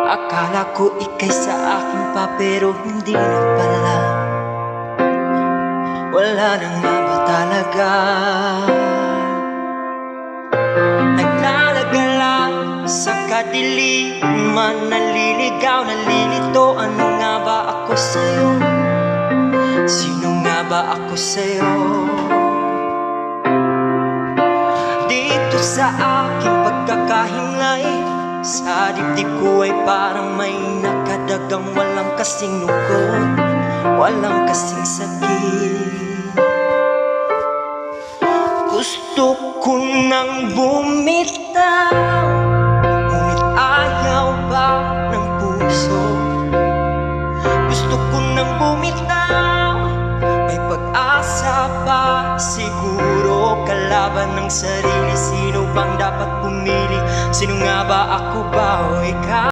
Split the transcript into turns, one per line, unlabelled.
Akala ko ika'y sa akin pa, pero hindi na pala. Wala na nga ba talaga? Naglalagala sa kadiliman, naliligaw, nalilito. Ano nga ba ako sa'yo? Sino nga ba ako sa'yo? Dito sa aking pagkakahimlay, sa dibdib ko ay parang may nakadagang walang kasing lungkot, walang kasing sakit. Gusto ko nang bumitaw, ngunit ayaw ba ng puso? Gusto ko nang bumitaw, may pag-asa pa siguro. Kalaban ng sarili, sino bang dapat pumili? Sino nga ba, ako ba o ikaw?